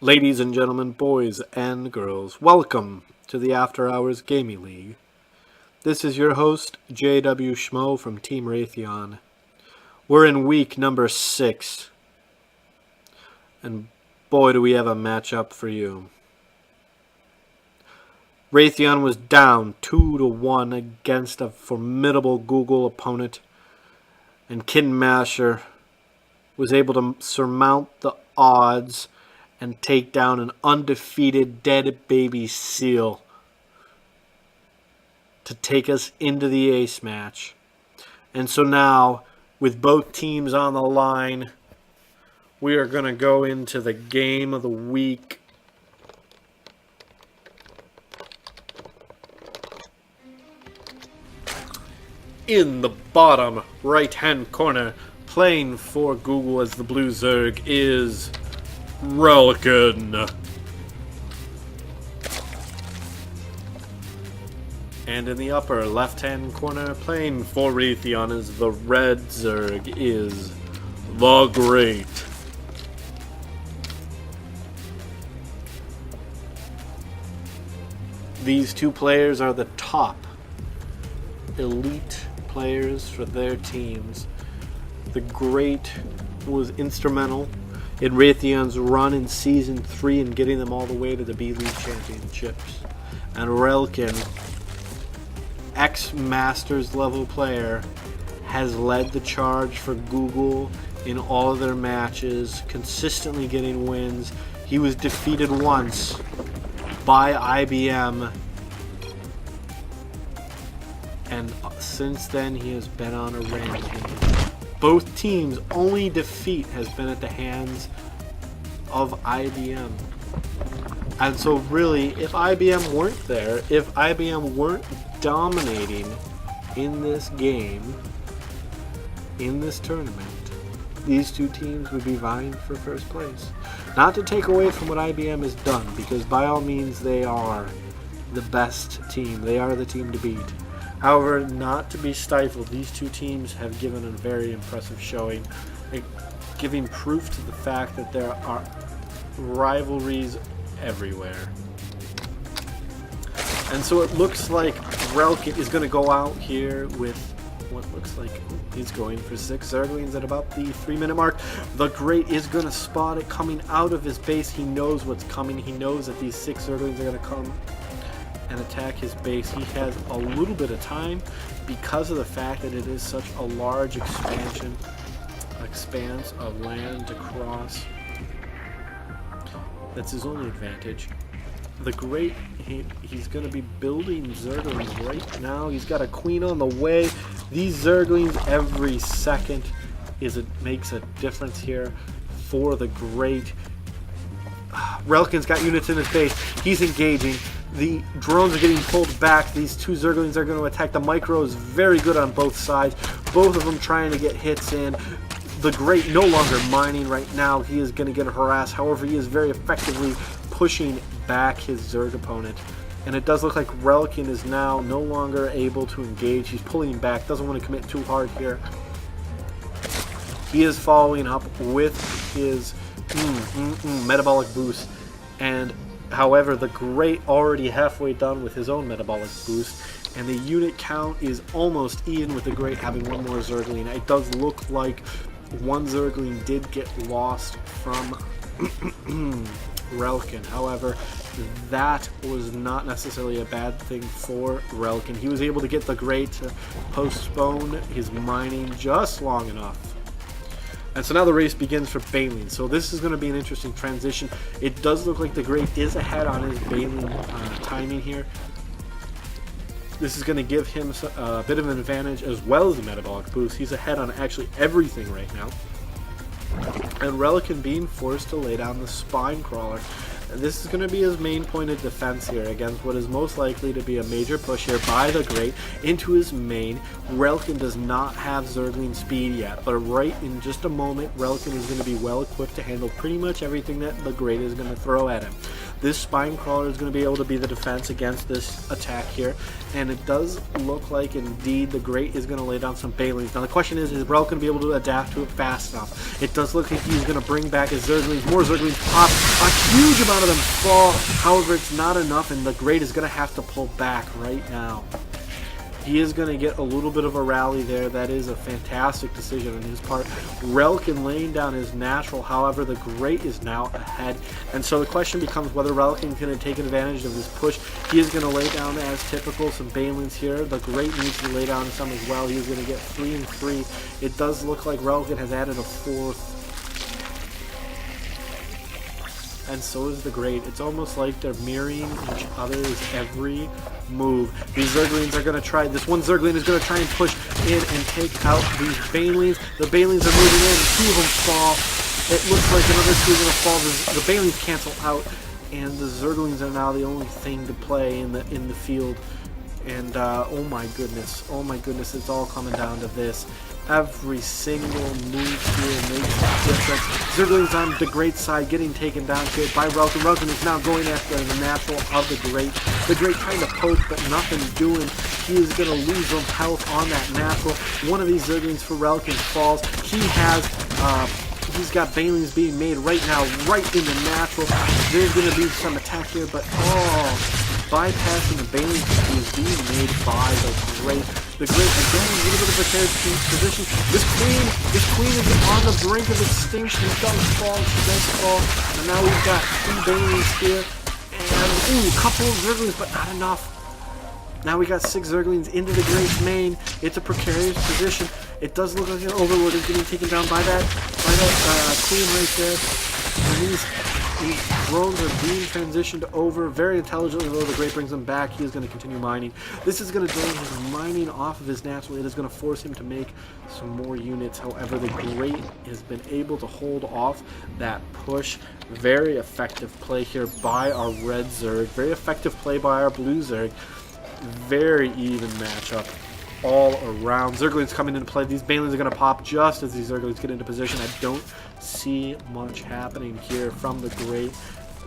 Ladies and gentlemen, boys and girls, welcome to the After Hours Gaming League. This is your host, JW Schmo from Team Raytheon. We're in week number 6, and boy do we have a matchup for you. Raytheon was down 2-1 against a formidable Google opponent, and Kid Masher was able to surmount the odds and take down an undefeated dead baby seal to take us into the ace match. And so now, with both teams on the line, we are going to go into the game of the week. In the bottom right-hand corner, playing for Google as the Blue Zerg is Relican. And in the upper left-hand corner, playing for Raytheon as the Red Zerg is the Great. These two players are the top elite players for their teams. The Great was instrumental in Raytheon's run in Season 3 and getting them all the way to the B-League Championships. And Relkin, ex-Masters level player, has led the charge for Google in all of their matches, consistently getting wins. He was defeated once by IBM, and since then he has been on a rampage. Both teams' only defeat has been at the hands of IBM. And so really, if IBM weren't there, if IBM weren't dominating in this game, in this tournament, these two teams would be vying for first place. Not to take away from what IBM has done, because by all means they are the best team. They are the team to beat. However, not to be stifled, these two teams have given a very impressive showing, giving proof to the fact that there are rivalries everywhere. And so it looks like Relkin is going to go out here with what looks like he's going for 6 Zerglings at about the 3-minute mark. The Great is going to spot it coming out of his base. He knows what's coming. He knows that these 6 Zerglings are going to come and attack his base. He has a little bit of time because of the fact that it is such a large expanse of land to cross. That's his only advantage. The Great, he's going to be building Zerglings right now. He's got a queen on the way. These Zerglings every second makes a difference here for the Great. Relkin's got units in his base. He's engaging. The drones are getting pulled back. These two Zerglings are going to attack. The micro is very good on both sides. Both of them trying to get hits in. The Great no longer mining right now. He is going to get harassed. However, he is very effectively pushing back his Zerg opponent. And it does look like Relkin is now no longer able to engage. He's pulling back. Doesn't want to commit too hard here. He is following up with his metabolic boost. And however, the Great already halfway done with his own metabolic boost, and the unit count is almost even with the Great having one more Zergling. It does look like one Zergling did get lost from Relkin. However, that was not necessarily a bad thing for Relkin. He was able to get the Great to postpone his mining just long enough. And so now the race begins for Baleen. So this is going to be an interesting transition. It does look like the Great is ahead on his Baleen timing here. This is going to give him a bit of an advantage as well as the metabolic boost. He's ahead on actually everything right now. And Relican being forced to lay down the Spine Crawler. And this is going to be his main point of defense here against what is most likely to be a major push here by the Great into his main. Relkin does not have Zergling speed yet, but right in just a moment, Relkin is going to be well equipped to handle pretty much everything that the Great is going to throw at him. This Spine Crawler is going to be able to be the defense against this attack here. And it does look like, indeed, the Great is going to lay down some Banelings. Now the question is Relk going to be able to adapt to it fast enough? It does look like he's going to bring back his Zerglings. More Zerglings pop. A huge amount of them fall. However, it's not enough, and the Great is going to have to pull back right now. He is going to get a little bit of a rally there. That is a fantastic decision on his part. Relkin laying down his natural. However, the Great is now ahead. And so the question becomes whether Relkin can take advantage of this push. He is going to lay down, as typical, some Banelings here. The Great needs to lay down some as well. He is going to get 3 and 3. It does look like Relkin has added a 4th. And so is the Great. It's almost like they're mirroring each other's every move. These Zerglings are going to try. This one Zergling is going to try and push in and take out these Banelings. The Banelings are moving in. 2 of them fall. It looks like another 2 are going to fall. The Banelings cancel out, and the Zerglings are now the only thing to play in the field. And oh my goodness, it's all coming down to this. Every single move here makes a difference. Zerglings on the Great side getting taken down here by Relkin. Relkin is now going after the natural of the Great. The Great trying to poke, but nothing doing. He is going to lose some health on that natural. One of these Zerglings for Relkin falls. He has he's got Banelings being made right now, right in the natural. There's going to be some attack here, but bypassing the Banelings is being made by the Great. The Great, again, a little bit of a precarious position. This queen is on the brink of extinction. She does fall. And now we've got 3 Banelings here. And, a couple of Zerglings, but not enough. Now we got 6 Zerglings into the Great's main. It's a precarious position. It does look like an Overlord is getting taken down by that queen right there. And these drones are being transitioned over very intelligently. Though the Great brings them back, he is going to continue mining. This is going to drain his mining off of his natural. It is going to force him to make some more units. However, the Great has been able to hold off that push. Very effective play here by our red Zerg. Very effective play by our blue Zerg. Very even matchup all around. Zerglings coming into play. These Banelings are going to pop just as these Zerglings get into position. I don't see much happening here from the Great.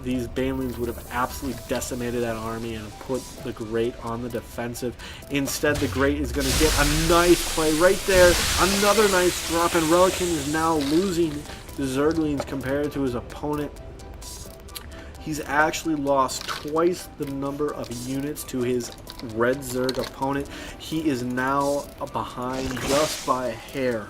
These Banelings would have absolutely decimated that army and put the Great on the defensive. Instead, the Great is going to get a nice play right there. Another nice drop, and Relkin is now losing the Zerglings compared to his opponent. He's actually lost twice the number of units to his red Zerg opponent. He is now behind just by a hair.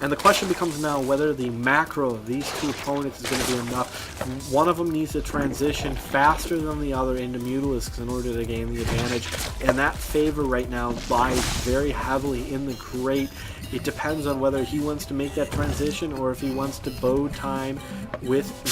And the question becomes now whether the macro of these 2 opponents is going to be enough. One of them needs to transition faster than the other into Mutalisks in order to gain the advantage. And that favor right now lies very heavily in the Great. It depends on whether he wants to make that transition or if he wants to bow time with the...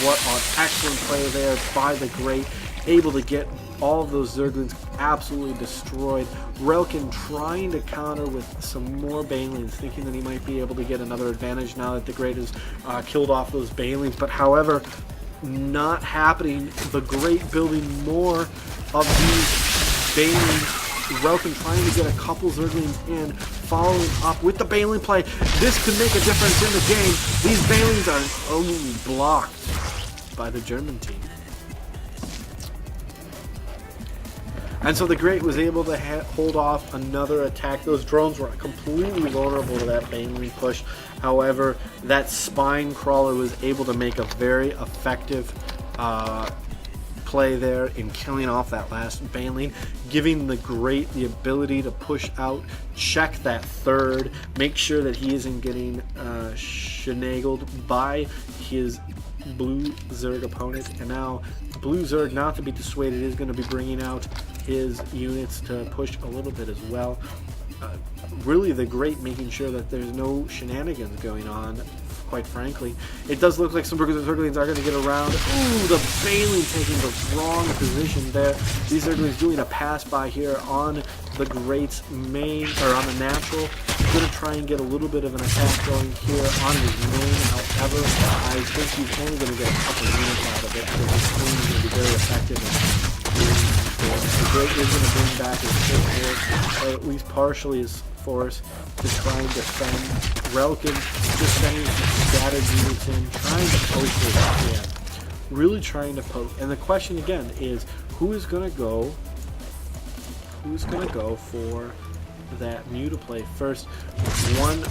what an excellent play there by the Great. Able to get all of those Zerglings absolutely destroyed. Relkin trying to counter with some more Banelings, thinking that he might be able to get another advantage now that the Great has killed off those Banelings. But however, not happening. The Great building more of these Banelings. Relkin trying to get a couple Zerglings in, following up with the Baneling play. This could make a difference in the game. These Banelings are only blocked by the German team. And so the Great was able to hold off another attack. Those drones were completely vulnerable to that Baneling push. However, that Spine Crawler was able to make a very effective play there in killing off that last Baneling, giving the Great the ability to push out, check that third, make sure that he isn't getting shenagled by his blue Zerg opponent. And now blue Zerg, not to be dissuaded, is going to be bringing out his units to push a little bit as well. Really the Great making sure that there's no shenanigans going on. Quite frankly, it does look like some Zerglings are going to get around. Ooh, the Baneling taking the wrong position there. These Zerglings doing a pass by here on the Great's main, or on the natural. He's going to try and get a little bit of an attack going here on his main. However, I think he's only going to get a couple units out of it, because his main is going to be very effective. The Great is going to bring back his full force, or at least partially his force, to try and defend. Relkin just sending some scattered units in, trying to poke it. Yeah. really trying to poke. And the question again is, who is going to go for that Mew to play first? One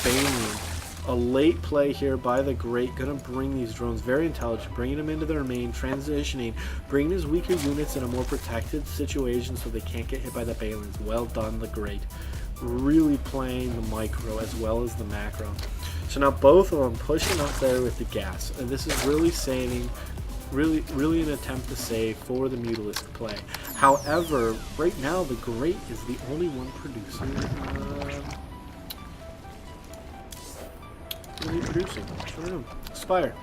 Baneling. A late play here by the Great, gonna bring these drones, very intelligent, bringing them into their main, transitioning, bringing his weaker units in a more protected situation so they can't get hit by the Banelings. Well done, the Great. Really playing the micro as well as the macro. So now both of them pushing up there with the gas, and this is really saving, really an attempt to save for the Mutalisk play. However, right now the Great is the only one producing. What are you producing? I don't know. Spire.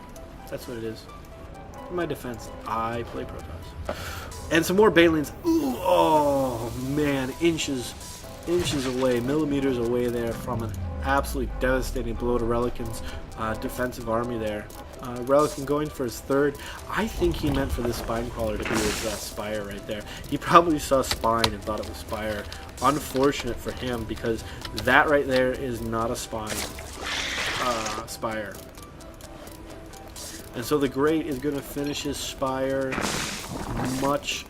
That's what it is. In my defense, I play Protoss. And some more Banelings. Ooh, oh man, inches away, millimeters away there from an absolutely devastating blow to Relican's defensive army there. Relican going for his third. I think he meant for this Spine Crawler to be his Spire right there. He probably saw Spine and thought it was Spire. Unfortunate for him, because that right there is not a Spine. Spire. And so the Great is going to finish his Spire much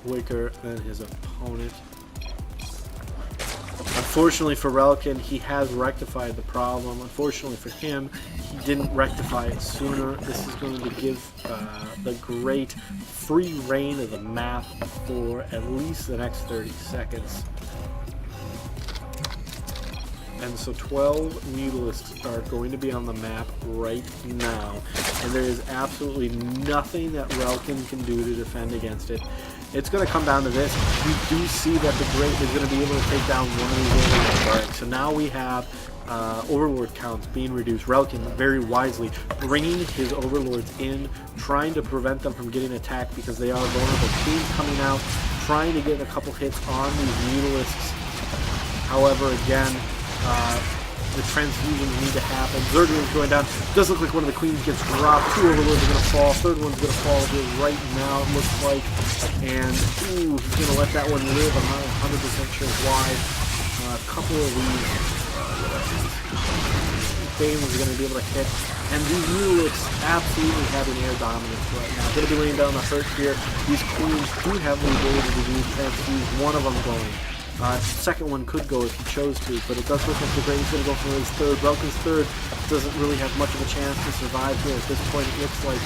quicker than his opponent. Unfortunately for Relican, he has rectified the problem. Unfortunately for him, he didn't rectify it sooner. This is going to give the Great free reign of the map for at least the next 30 seconds. And so 12 Mutalisks are going to be on the map right now. And there is absolutely nothing that Relican can do to defend against it. It's going to come down to this. We do see that the Great is going to be able to take down one of these Overlord barracks. So now we have Overlord counts being reduced. Relican, very wisely, bringing his Overlords in, trying to prevent them from getting attacked because they are vulnerable. Teams coming out, trying to get a couple hits on these Mutalisks. However, again, the transfusions need to happen. Zergling's going down. Does look like one of the queens gets dropped. Two Overlords are going to fall. Third one's going to fall here right now, it looks like. And, ooh, he's going to let that one live. I'm not 100% sure why. A couple of these Banelings are going to be able to hit. And these Mutalisks absolutely have an air dominance right now. Going to be laying down the hurt here. These queens do have the ability to do transfuse. One of them going. Second one could go if he chose to, but it does look like the Great is going to go for his third. Relican's third doesn't really have much of a chance to survive here at this point, it looks like.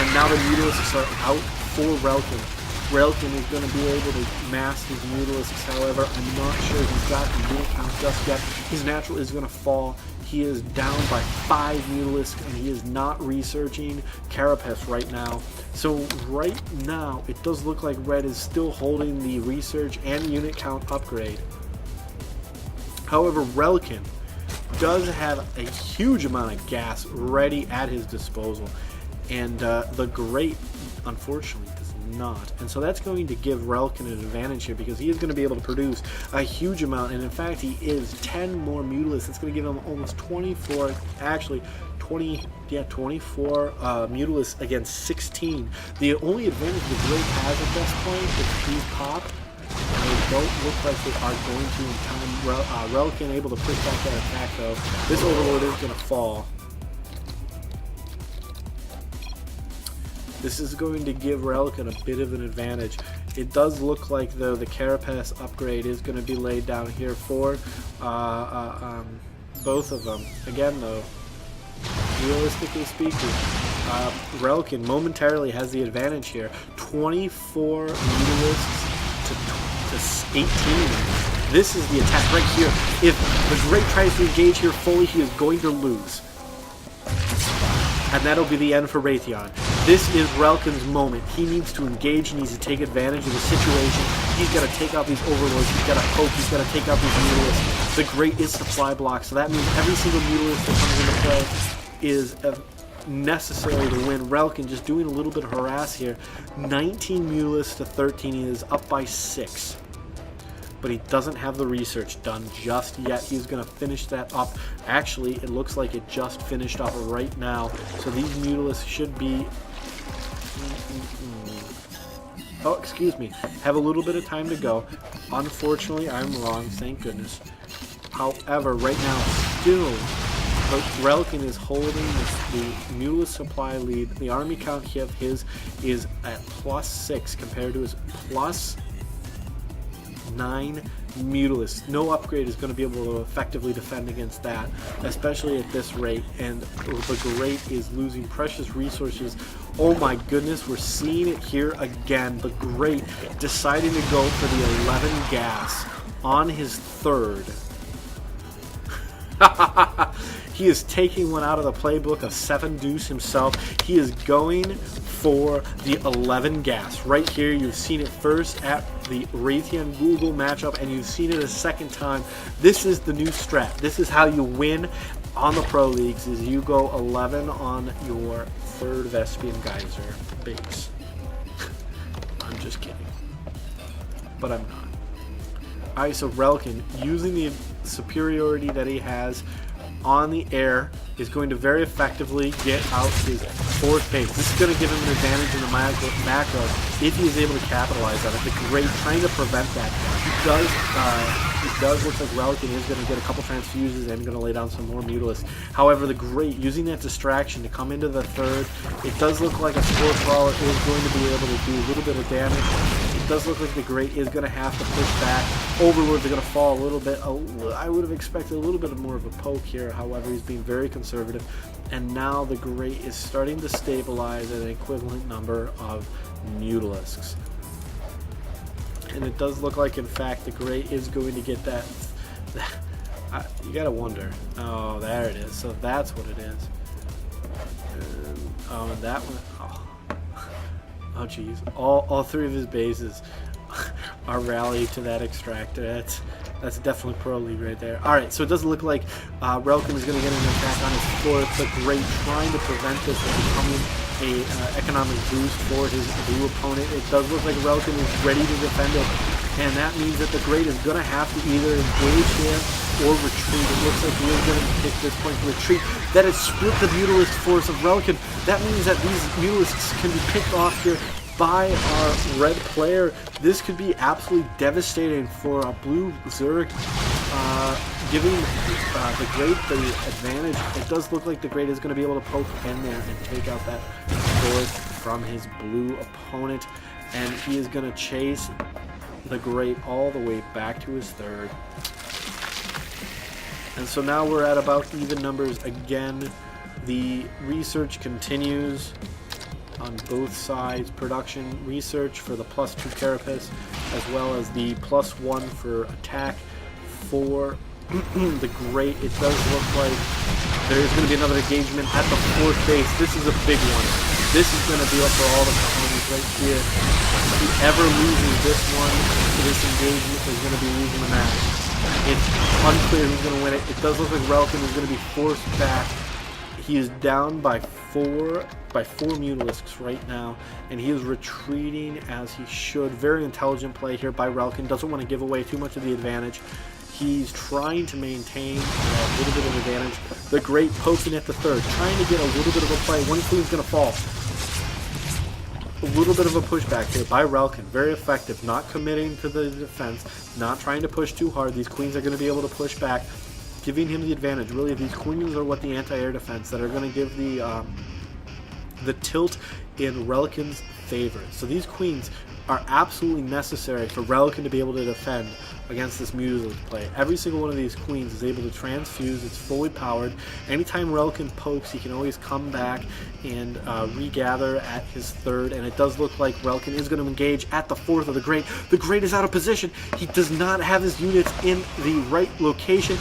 And now the Mutalisks are out for Relican. Relican is going to be able to mass his Mutalisks, however, I'm not sure he's got the unit count just yet. His natural is going to fall. He is down by 5 Mutalisks, and he is not researching Carapace right now. So right now, it does look like Red is still holding the research and unit count upgrade. However, Relican does have a huge amount of gas ready at his disposal, and the Great, unfortunately, does not. And so that's going to give Relican an advantage here, because he is going to be able to produce a huge amount, and in fact he is 10 more Mutalisks. It's going to give him almost 24, actually 24 Mutalisks against 16. The only advantage the Great has at this point is these pop, and they don't look like they are going to in time. Relican able to push back that attack though. This Overlord is going to fall. This is going to give Relican a bit of an advantage. It does look like, though, the Carapace upgrade is going to be laid down here for both of them. Again, though, realistically speaking, Relican momentarily has the advantage here. 24 Mutalisks to 18. This is the attack right here. If the Great tries to engage here fully, he is going to lose. And that'll be the end for Raytheon. This is Relican's moment. He needs to engage, he needs to take advantage of the situation. He's got to take out these Overlords, he's got to poke, he's got to take out these Mutalisks. The Great is supply block, so that means every single Mutalist that comes into play is necessary to win. Relican just doing a little bit of harass here. 19 Mutalisks to 13, he is up by 6. But he doesn't have the research done just yet. He's going to finish that up. Actually, it looks like it just finished up right now. So these Mutalisks should be... Oh, excuse me. Have a little bit of time to go. Unfortunately, I'm wrong. Thank goodness. However, right now, still but Relkin is holding the Mulus supply lead. The army count here of his is at +6 compared to his +9 Mutalisk. No upgrade is going to be able to effectively defend against that, especially at this rate. And the Great is losing precious resources. Oh my goodness, we're seeing it here again. The Great deciding to go for the 11 gas on his third. He is taking one out of the playbook of 7 deuce himself. He is going for the 11 gas. Right here, you've seen it first at the Raytheon Google matchup, and you've seen it a second time. This is the new strat. This is how you win on the Pro Leagues, is you go 11 on your third Vespian Geyser base. I'm just kidding. But I'm not. Alright, so Relkin, using the superiority that he has on the air, is going to very effectively get out his 4th base. This is going to give him an advantage in the macro if he is able to capitalize on it. The Great trying to prevent that. It does look like Relkin is going to get a couple transfuses and going to lay down some more Mutalisks. However, the Great, using that distraction to come into the third, it does look like a Spore Crawler is going to be able to do a little bit of damage. It does look like the Great is going to have to push back. Overlords are going to fall a little bit. I would have expected a little bit more of a poke here. However, he's being very conservative. And now the Great is starting to stabilize at an equivalent number of Mutalisks. And it does look like, in fact, the Great is going to get that. You gotta wonder. Oh, there it is. So that's what it is. And that one. Oh, geez. All 3 of his bases are rallied to that extractor. That's definitely Pro League right there. Alright, so it doesn't look like Relkin is going to get an attack on his 4th. The Great trying to prevent this from becoming a economic boost for his blue opponent. It does look like Relkin is ready to defend it, and that means that the Great is going to have to either engage here or retreat. It looks like he is going to pick this point to retreat. That has split the Mutalisk force of Relkin. That means that these Mutalisks can be picked off here by our red player. This could be absolutely devastating for a blue Zerg, giving the Great the advantage. It does look like the Great is going to be able to poke in there and take out that sword from his blue opponent, and he is going to chase the Great all the way back to his 3rd. And so now we're at about even numbers again. The research continues on both sides. Production research for the +2 Carapace, as well as the +1 for attack for the Great. It does look like there's going to be another engagement at the 4th base. This is a big one. This is going to be up for all the colonies right here. Whoever loses this one, this engagement, is going to be losing the match. It's unclear who's going to win it. It does look like Relkin is going to be forced back. He is down by 4 Mutalisks right now, and he is retreating as he should. Very intelligent play here by Relkin. Doesn't want to give away too much of the advantage. He's trying to maintain a little bit of advantage. The Great poking at the 3rd, trying to get a little bit of a play. One queen's going to fall. A little bit of a pushback here by Relkin. Very effective. Not committing to the defense. Not trying to push too hard. These queens are going to be able to push back, giving him the advantage. Really, these queens are what the anti-air defense that are going to give the tilt in Relkin's favor. So these queens are absolutely necessary for Relkin to be able to defend against this Mutalisk play. Every single one of these queens is able to transfuse. It's fully powered. Anytime Relkin pokes, he can always come back and regather at his 3rd, and it does look like Relkin is going to engage at the 4th of the Great. The Great is out of position. He does not have his units in the right location.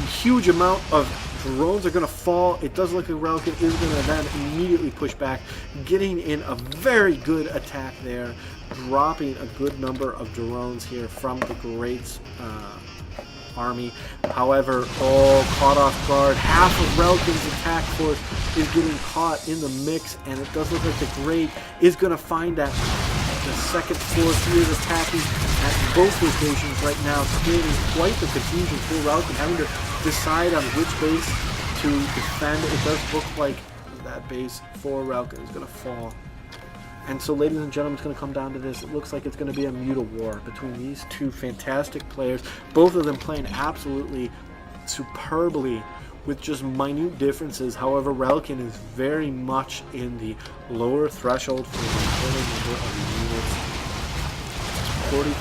Huge amount of drones are going to fall. It does look like Relkin is going to then immediately push back, getting in a very good attack there, dropping a good number of drones here from the Great's army. However, all caught off guard. Half of Relkin's attack force is getting caught in the mix, and it does look like the Great is going to find that the 2nd floor. He is attacking at both locations right now, creating quite the confusion for Relkin, having to decide on which base to defend. It does look like that base for Relkin is going to fall. And so, ladies and gentlemen, it's going to come down to this. It looks like it's going to be a Muta-war between these two fantastic players, both of them playing absolutely superbly with just minute differences. However, Relkin is very much in the lower threshold for the total number of units.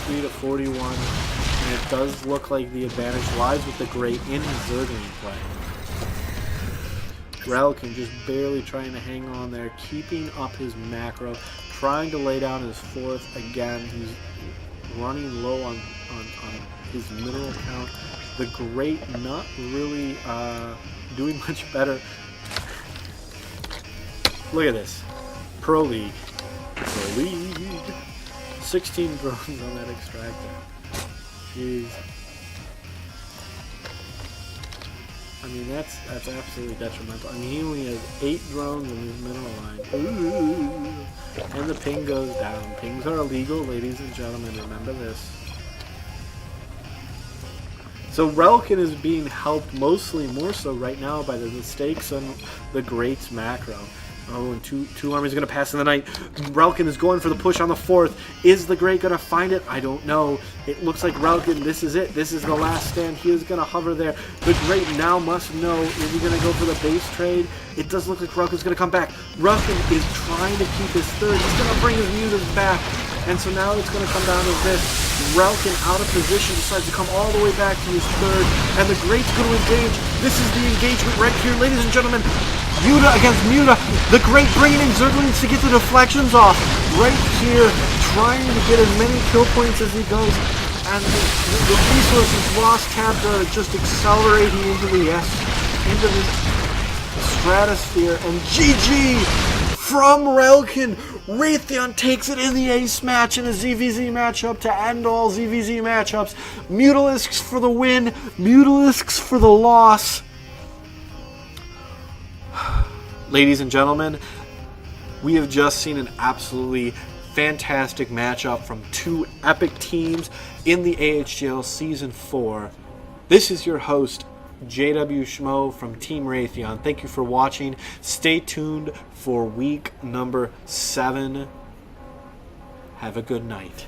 43 to 41, and it does look like the advantage lies with the Great in his Zergling play. Relkin just barely trying to hang on there, keeping up his macro, trying to lay down his fourth. Again, he's running low on his mineral count. The Great not really doing much better. Look at this. Pro League. 16 drones on that extractor. Jeez. I mean, that's absolutely detrimental. I mean, he only has 8 drones in his mineral line. Ooh. And the ping goes down. Pings are illegal, ladies and gentlemen. Remember this. So Relkin is being helped more so right now by the mistakes on the Great's macro. Oh, and two armies are going to pass in the night. Relkin is going for the push on the fourth. Is the Great going to find it? I don't know. It looks like Relkin, this is it. This is the last stand. He is going to hover there. The Great now must know, is he going to go for the base trade? It does look like Relkin's going to come back. Relkin is trying to keep his third. He's going to bring his mutas back. And so now it's going to come down to this. Relkin out of position decides to come all the way back to his third. And the Great's going to engage. This is the engagement right here, ladies and gentlemen. Muta against Muta. The Great bringing in Zerglings to get the deflections off. Right here, trying to get as many kill points as he goes. And the resources lost tabs are just accelerating into the stratosphere. And GG from Relkin. Raytheon takes it in the ace match in a ZVZ matchup to end all ZVZ matchups. Mutalisks for the win. Mutalisks for the loss. Ladies and gentlemen, we have just seen an absolutely fantastic matchup from two epic teams in the AHGL Season 4. This is your host, JW Schmo from Team Raytheon. Thank you for watching. Stay tuned for week number 7. Have a good night.